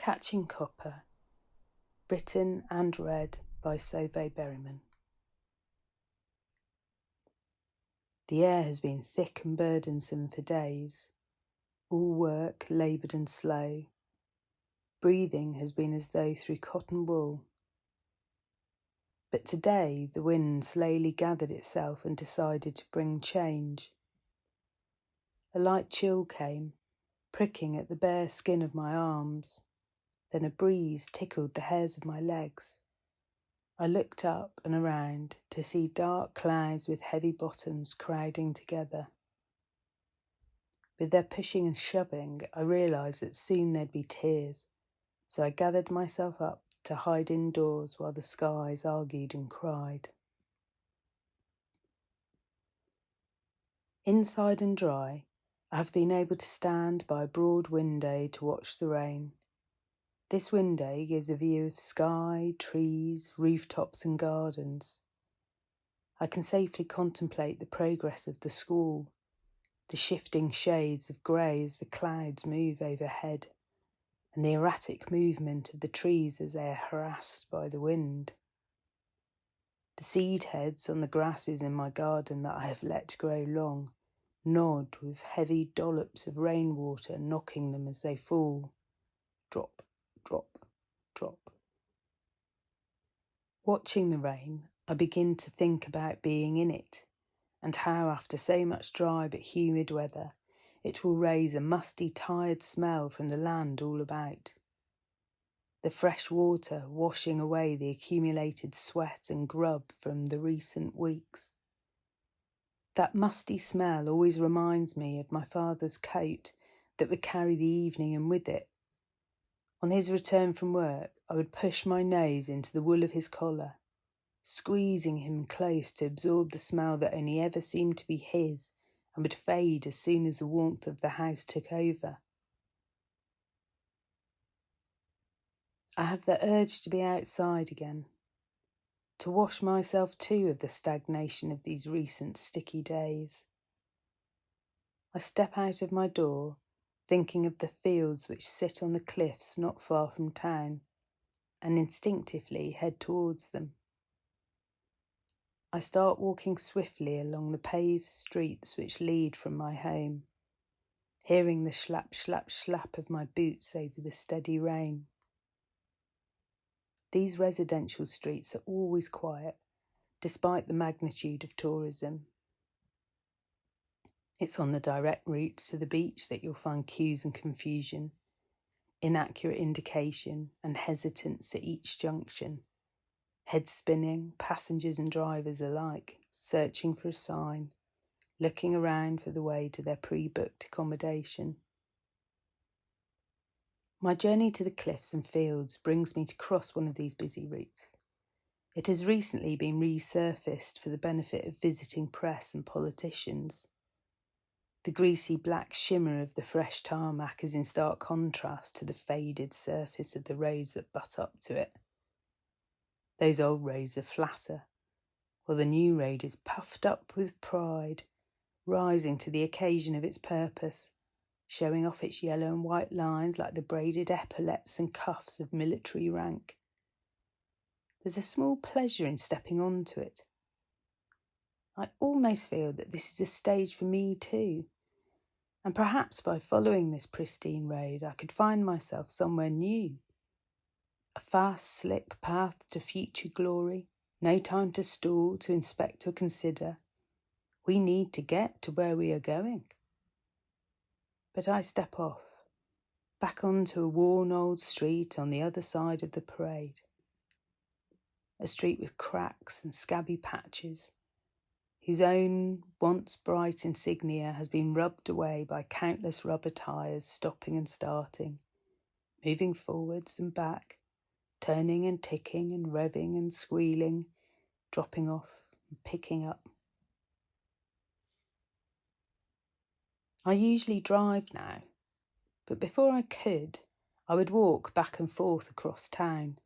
Catching Copper, written and read by Sovay Berriman. The air has been thick and burdensome for days, all work laboured and slow. Breathing has been as though through cotton wool. But today the wind slowly gathered itself and decided to bring change. A light chill came, pricking at the bare skin of my arms. Then a breeze tickled the hairs of my legs. I looked up and around to see dark clouds with heavy bottoms crowding together. With their pushing and shoving, I realised that soon there'd be tears, so I gathered myself up to hide indoors while the skies argued and cried. Inside and dry, I have been able to stand by a broad window to watch the rain. This window gives a view of sky, trees, rooftops and gardens. I can safely contemplate the progress of the squall, the shifting shades of grey as the clouds move overhead, and the erratic movement of the trees as they are harassed by the wind. The seed heads on the grasses in my garden that I have let grow long nod with heavy dollops of rainwater knocking them as they fall. Drop, drop, drop. Watching the rain, I begin to think about being in it, and how after so much dry but humid weather, it will raise a musty, tired smell from the land all about. The fresh water washing away the accumulated sweat and grub from the recent weeks. That musty smell always reminds me of my father's coat that would carry the evening and with it. On his return from work, I would push my nose into the wool of his collar, squeezing him close to absorb the smell that only ever seemed to be his and would fade as soon as the warmth of the house took over. I have the urge to be outside again, to wash myself too of the stagnation of these recent sticky days. I step out of my door, thinking of the fields which sit on the cliffs not far from town, and instinctively head towards them. I start walking swiftly along the paved streets which lead from my home, hearing the slap, slap, slap of my boots over the steady rain. These residential streets are always quiet, despite the magnitude of tourism. It's on the direct routes to the beach that you'll find queues and confusion, inaccurate indication and hesitance at each junction, head spinning, passengers and drivers alike, searching for a sign, looking around for the way to their pre-booked accommodation. My journey to the cliffs and fields brings me to cross one of these busy routes. It has recently been resurfaced for the benefit of visiting press and politicians. The greasy black shimmer of the fresh tarmac is in stark contrast to the faded surface of the roads that butt up to it. Those old roads are flatter, while the new road is puffed up with pride, rising to the occasion of its purpose, showing off its yellow and white lines like the braided epaulets and cuffs of military rank. There's a small pleasure in stepping onto it. I almost feel that this is a stage for me too, and perhaps by following this pristine road I could find myself somewhere new. A fast, slick path to future glory, no time to stall, to inspect or consider. We need to get to where we are going. But I step off, back onto a worn old street on the other side of the parade. A street with cracks and scabby patches, whose own once bright insignia has been rubbed away by countless rubber tyres stopping and starting, moving forwards and back, turning and ticking and revving and squealing, dropping off and picking up. I usually drive now, but before I could, I would walk back and forth across town,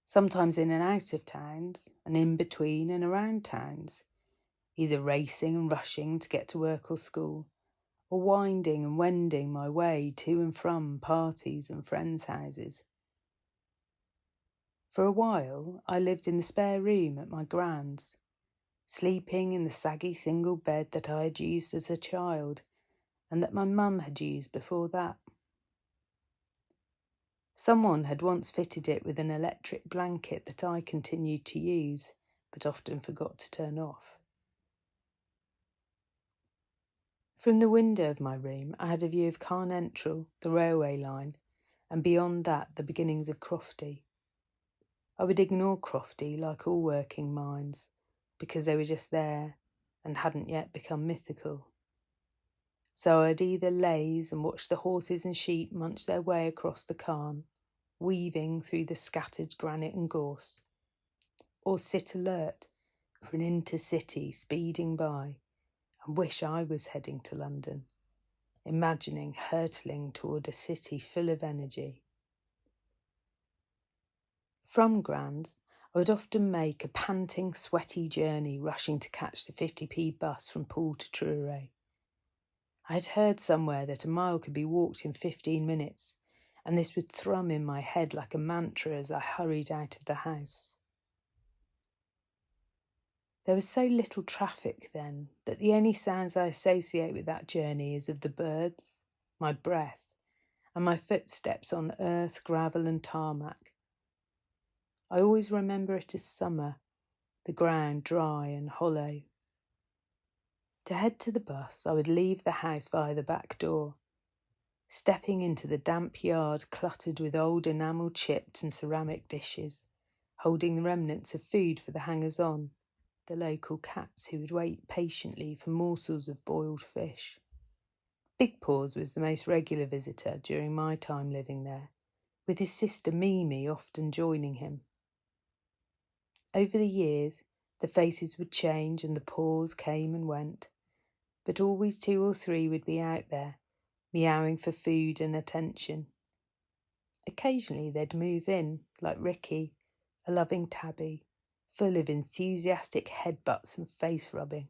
sometimes in and out of towns, and in between and around towns, either racing and rushing to get to work or school, or winding and wending my way to and from parties and friends' houses. For a while, I lived in the spare room at my grand's, sleeping in the saggy single bed that I had used as a child and that my mum had used before that. Someone had once fitted it with an electric blanket that I continued to use, but often forgot to turn off. From the window of my room, I had a view of Carnentrel, the railway line, and beyond that, the beginnings of Crofty. I would ignore Crofty, like all working minds, because they were just there and hadn't yet become mythical. So I'd either laze and watch the horses and sheep munch their way across the Carn, weaving through the scattered granite and gorse, or sit alert for an intercity speeding by and wish I was heading to London, imagining hurtling toward a city full of energy. From Grand's, I would often make a panting, sweaty journey rushing to catch the 50p bus from Poole to Truro. I had heard somewhere that a mile could be walked in 15 minutes, and this would thrum in my head like a mantra as I hurried out of the house. There was so little traffic then that the only sounds I associate with that journey is of the birds, my breath, and my footsteps on earth, gravel and tarmac. I always remember it as summer, the ground dry and hollow. To head to the bus, I would leave the house via the back door, stepping into the damp yard cluttered with old enamel chipped and ceramic dishes, holding the remnants of food for the hangers-on, the local cats who would wait patiently for morsels of boiled fish. Big Paws was the most regular visitor during my time living there, with his sister Mimi often joining him. Over the years, the faces would change and the paws came and went, but always 2 or 3 would be out there, meowing for food and attention. Occasionally they'd move in, like Ricky, a loving tabby, full of enthusiastic headbutts and face rubbing.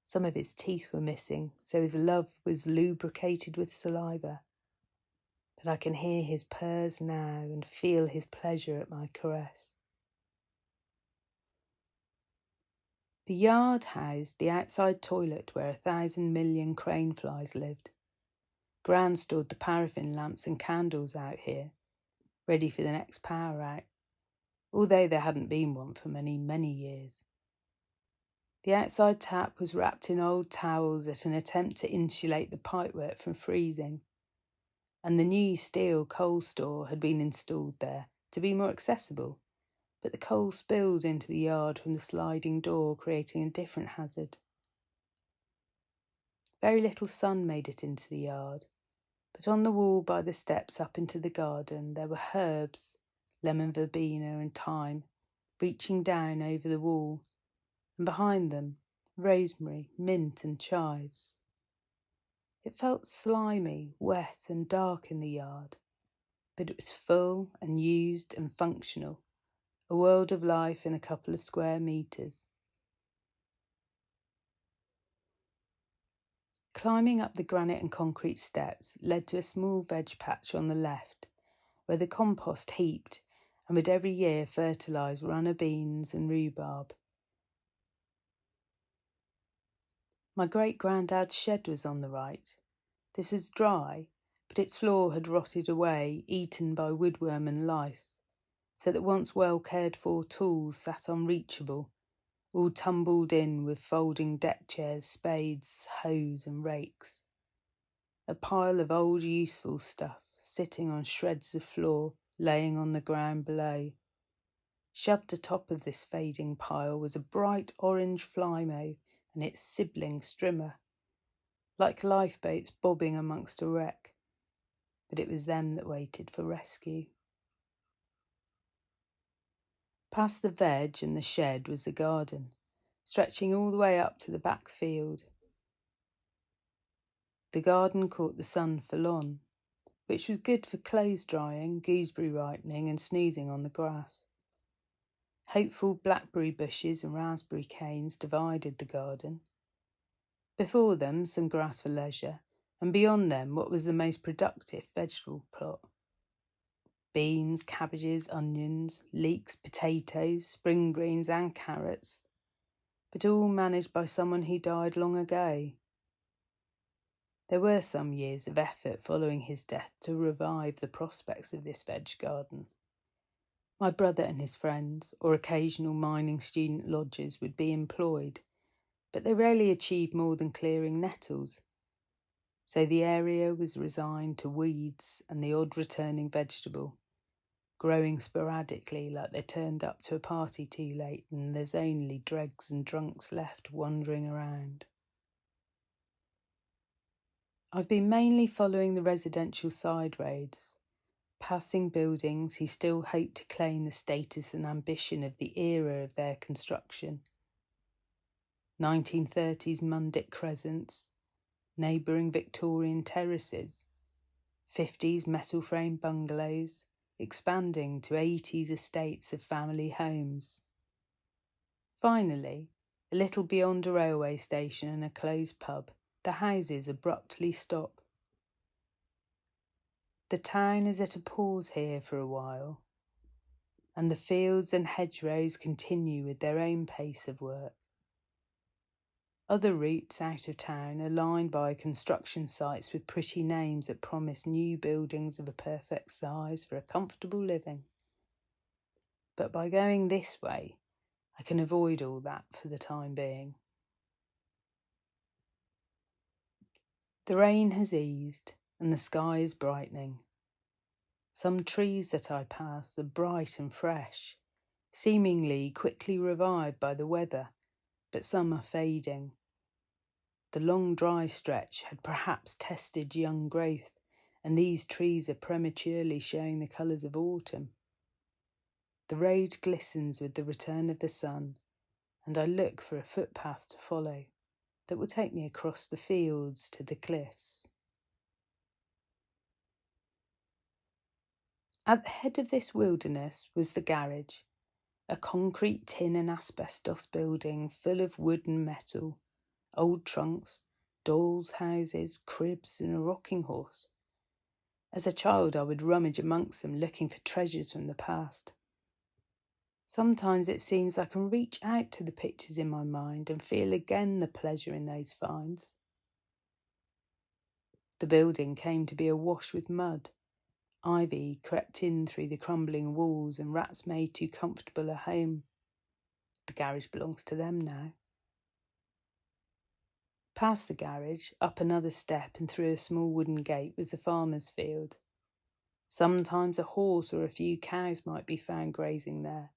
Some of his teeth were missing, so his love was lubricated with saliva. But I can hear his purrs now and feel his pleasure at my caress. The yard housed the outside toilet where 1,000 million crane flies lived. Gran stored the paraffin lamps and candles out here, ready for the next power out, although there hadn't been one for many, many years. The outside tap was wrapped in old towels at an attempt to insulate the pipework from freezing, and the new steel coal store had been installed there to be more accessible, but the coal spilled into the yard from the sliding door, creating a different hazard. Very little sun made it into the yard, but on the wall by the steps up into the garden there were herbs, lemon verbena and thyme, reaching down over the wall, and behind them rosemary, mint and chives. It felt slimy, wet and dark in the yard, but it was full and used and functional, a world of life in a couple of square metres. Climbing up the granite and concrete steps led to a small veg patch on the left, where the compost heaped and would every year fertilise runner beans and rhubarb. My great-granddad's shed was on the right. This was dry, but its floor had rotted away, eaten by woodworm and lice, so that once well-cared-for tools sat unreachable, all tumbled in with folding deck chairs, spades, hoes and rakes. A pile of old useful stuff sitting on shreds of floor, laying on the ground below. Shoved atop of this fading pile was a bright orange flymo and its sibling strimmer, like lifeboats bobbing amongst a wreck, but it was them that waited for rescue. Past the veg and the shed was the garden, stretching all the way up to the back field. The garden caught the sun full on, which was good for clothes drying, gooseberry ripening and snoozing on the grass. Hopeful blackberry bushes and raspberry canes divided the garden, Before them, some grass for leisure, and beyond them, what was the most productive vegetable plot. Beans, cabbages, onions, leeks, potatoes, spring greens and carrots, but all managed by someone who died long ago. There were some years of effort following his death to revive the prospects of this veg garden. My brother and his friends, or occasional mining student lodgers, would be employed, but they rarely achieved more than clearing nettles. So the area was resigned to weeds and the odd returning vegetable, growing sporadically like they turned up to a party too late and there's only dregs and drunks left wandering around. I've been mainly following the residential side roads, passing buildings who still hope to claim the status and ambition of the era of their construction. 1930s Mundic crescents, neighbouring Victorian terraces, 50s metal frame bungalows, expanding to 80s estates of family homes. Finally, a little beyond a railway station and a closed pub, the houses abruptly stop. The town is at a pause here for a while, and the fields and hedgerows continue with their own pace of work. Other routes out of town are lined by construction sites with pretty names that promise new buildings of a perfect size for a comfortable living. But by going this way, I can avoid all that for the time being. The rain has eased and the sky is brightening. Some trees that I pass are bright and fresh, seemingly quickly revived by the weather, but some are fading. The long dry stretch had perhaps tested young growth, and these trees are prematurely showing the colours of autumn. The road glistens with the return of the sun, and I look for a footpath to follow that will take me across the fields to the cliffs. At the head of this wilderness was the garage, a concrete tin and asbestos building full of wood and metal, old trunks, dolls' houses, cribs and a rocking horse. As a child I would rummage amongst them looking for treasures from the past. Sometimes it seems I can reach out to the pictures in my mind and feel again the pleasure in those finds. The building came to be awash with mud. Ivy crept in through the crumbling walls and rats made too comfortable a home. The garage belongs to them now. Past the garage, up another step and through a small wooden gate was the farmer's field. Sometimes a horse or a few cows might be found grazing there,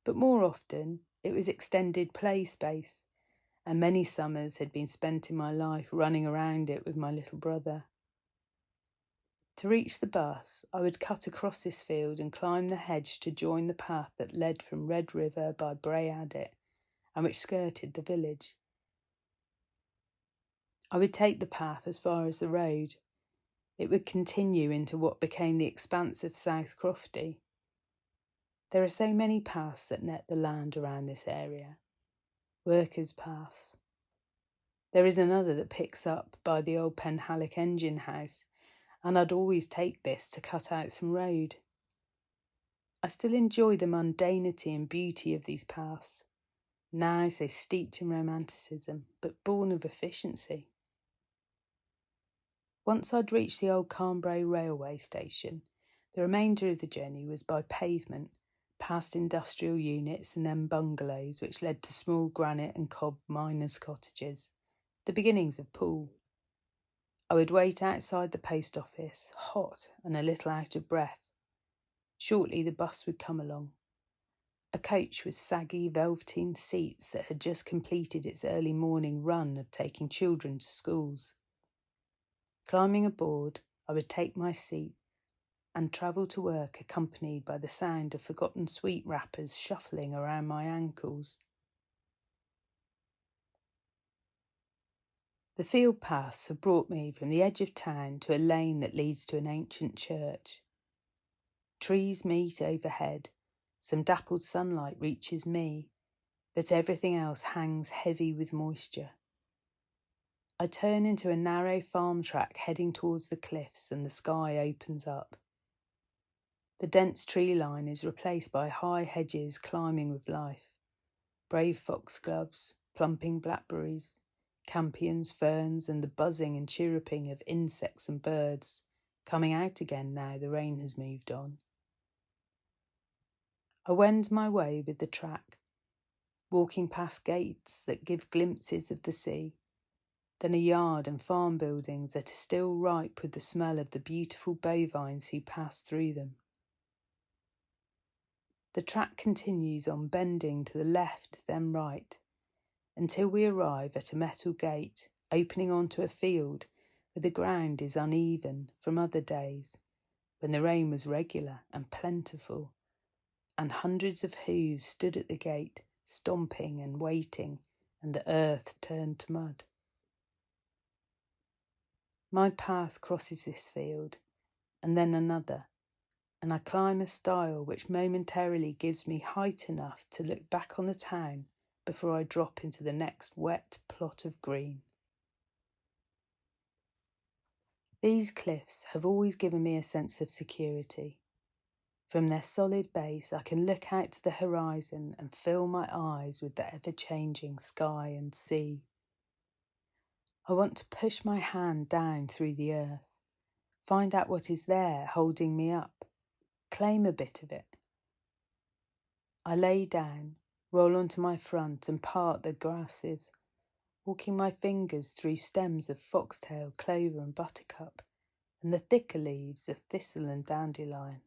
but more often it was extended play space, and many summers had been spent in my life running around it with my little brother. To reach the bus, I would cut across this field and climb the hedge to join the path that led from Red River by Bray Adit and which skirted the village. I would take the path as far as the road. It would continue into what became the expanse of South Crofty. There are so many paths that net the land around this area. Workers' paths. There is another that picks up by the old Penhallock engine house, and I'd always take this to cut out some road. I still enjoy the mundanity and beauty of these paths, now so steeped in romanticism, but born of efficiency. Once I'd reached the old Carnbray railway station, the remainder of the journey was by pavement, past industrial units and then bungalows which led to small granite and cob miners' cottages, the beginnings of Poole. I would wait outside the post office, hot and a little out of breath. Shortly the bus would come along. A coach with saggy velveteen seats that had just completed its early morning run of taking children to schools. Climbing aboard, I would take my seat and travel to work accompanied by the sound of forgotten sweet wrappers shuffling around my ankles. The field paths have brought me from the edge of town to a lane that leads to an ancient church. Trees meet overhead, some dappled sunlight reaches me, but everything else hangs heavy with moisture. I turn into a narrow farm track heading towards the cliffs, and the sky opens up. The dense tree line is replaced by high hedges climbing with life. Brave foxgloves, plumping blackberries, campions, ferns, and the buzzing and chirruping of insects and birds coming out again now the rain has moved on. I wend my way with the track, walking past gates that give glimpses of the sea, then a yard and farm buildings that are still ripe with the smell of the beautiful bovines who pass through them. The track continues on, bending to the left, then right, until we arrive at a metal gate opening onto a field where the ground is uneven from other days, when the rain was regular and plentiful, and hundreds of hooves stood at the gate, stomping and waiting, and the earth turned to mud. My path crosses this field, and then another, and I climb a stile which momentarily gives me height enough to look back on the town before I drop into the next wet plot of green. These cliffs have always given me a sense of security. From their solid base, I can look out to the horizon and fill my eyes with the ever-changing sky and sea. I want to push my hand down through the earth, find out what is there holding me up, claim a bit of it. I lay down, roll onto my front and part the grasses, walking my fingers through stems of foxtail, clover and buttercup, and the thicker leaves of thistle and dandelion.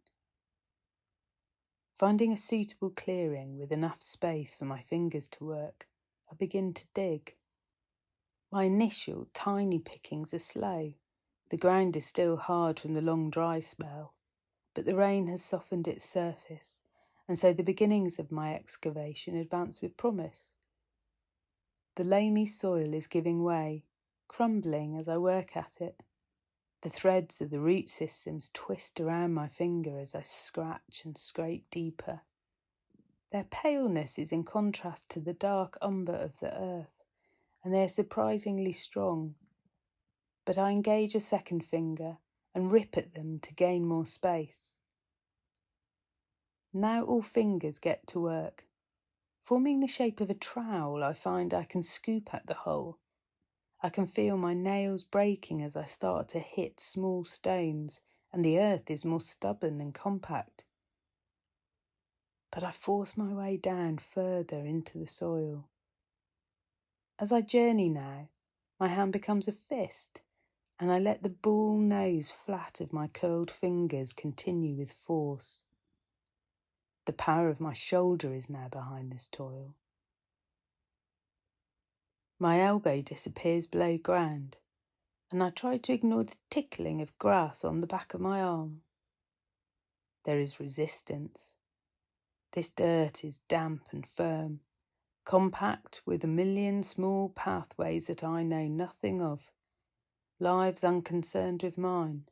Finding a suitable clearing with enough space for my fingers to work, I begin to dig. My initial tiny pickings are slow. The ground is still hard from the long dry spell, but the rain has softened its surface, and so the beginnings of my excavation advance with promise. The loamy soil is giving way, crumbling as I work at it. The threads of the root systems twist around my finger as I scratch and scrape deeper. Their paleness is in contrast to the dark umber of the earth, and they are surprisingly strong. But I engage a second finger and rip at them to gain more space. Now all fingers get to work. Forming the shape of a trowel, I find I can scoop at the hole. I can feel my nails breaking as I start to hit small stones, and the earth is more stubborn and compact. But I force my way down further into the soil. As I journey now, my hand becomes a fist, and I let the bull nose flat of my curled fingers continue with force. The power of my shoulder is now behind this toil. My elbow disappears below ground, and I try to ignore the tickling of grass on the back of my arm. There is resistance. This dirt is damp and firm, compact with a million small pathways that I know nothing of, lives unconcerned with mine.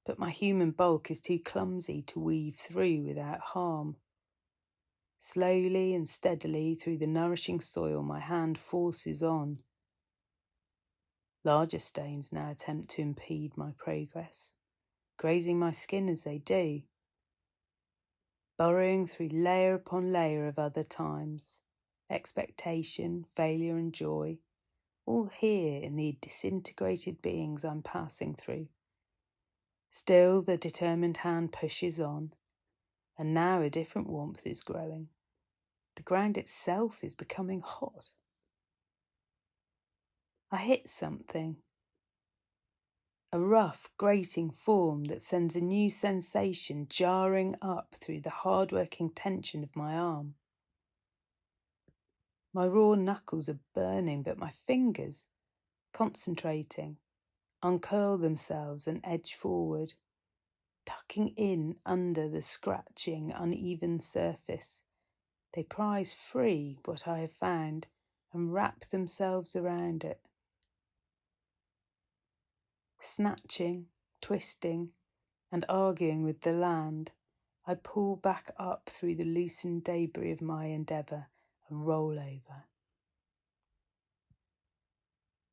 But my human bulk is too clumsy to weave through without harm. Slowly and steadily through the nourishing soil my hand forces on. Larger stones now attempt to impede my progress, grazing my skin as they do. Burrowing through layer upon layer of other times, expectation, failure and joy, all here in the disintegrated beings I'm passing through. Still the determined hand pushes on, and now a different warmth is growing. The ground itself is becoming hot. I hit something. A rough, grating form that sends a new sensation jarring up through the hard-working tension of my arm. My raw knuckles are burning, but my fingers, concentrating, uncurl themselves and edge forward, tucking in under the scratching, uneven surface. They prize free what I have found and wrap themselves around it. Snatching, twisting, and arguing with the land, I pull back up through the loosened debris of my endeavour and roll over.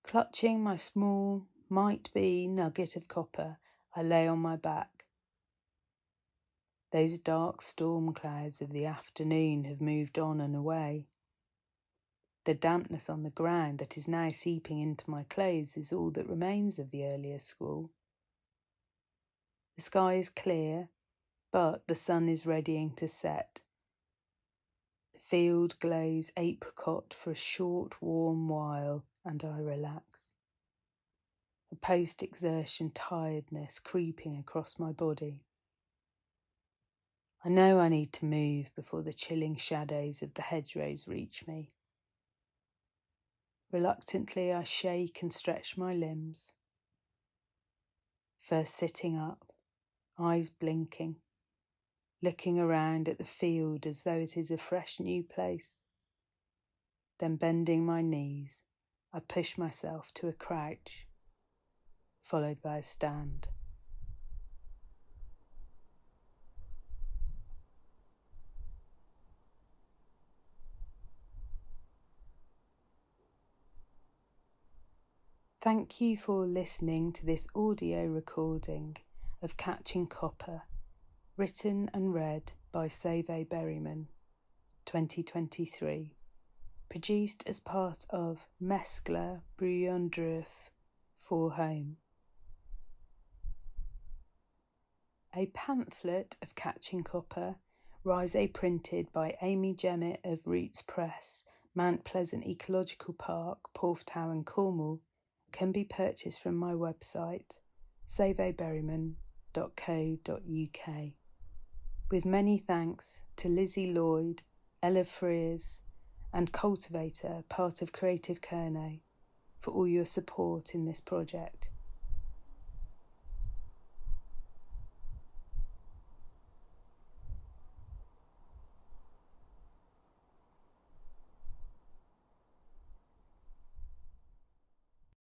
Clutching my small, might-be nugget of copper, I lay on my back. Those dark storm clouds of the afternoon have moved on and away. The dampness on the ground that is now seeping into my clothes is all that remains of the earlier squall. The sky is clear, but the sun is readying to set. The field glows apricot for a short, warm while, and I relax. A post-exertion tiredness creeping across my body. I know I need to move before the chilling shadows of the hedgerows reach me. Reluctantly, I shake and stretch my limbs. First sitting up, eyes blinking, looking around at the field as though it is a fresh new place. Then bending my knees, I push myself to a crouch, followed by a stand. Thank you for listening to this audio recording of Catching Copper, written and read by Sovay Berriman, 2023, produced as part of MESKLA Brewyon Drudh for Home. A pamphlet of Catching Copper, risé printed by Amy Jemmett of Roots Press, Mount Pleasant Ecological Park, Porthtowan, Cornwall, can be purchased from my website, sovayberriman.co.uk. With many thanks to Lizzie Lloyd, Ella Frears, and Cultivator, part of Creative Kerno, for all your support in this project.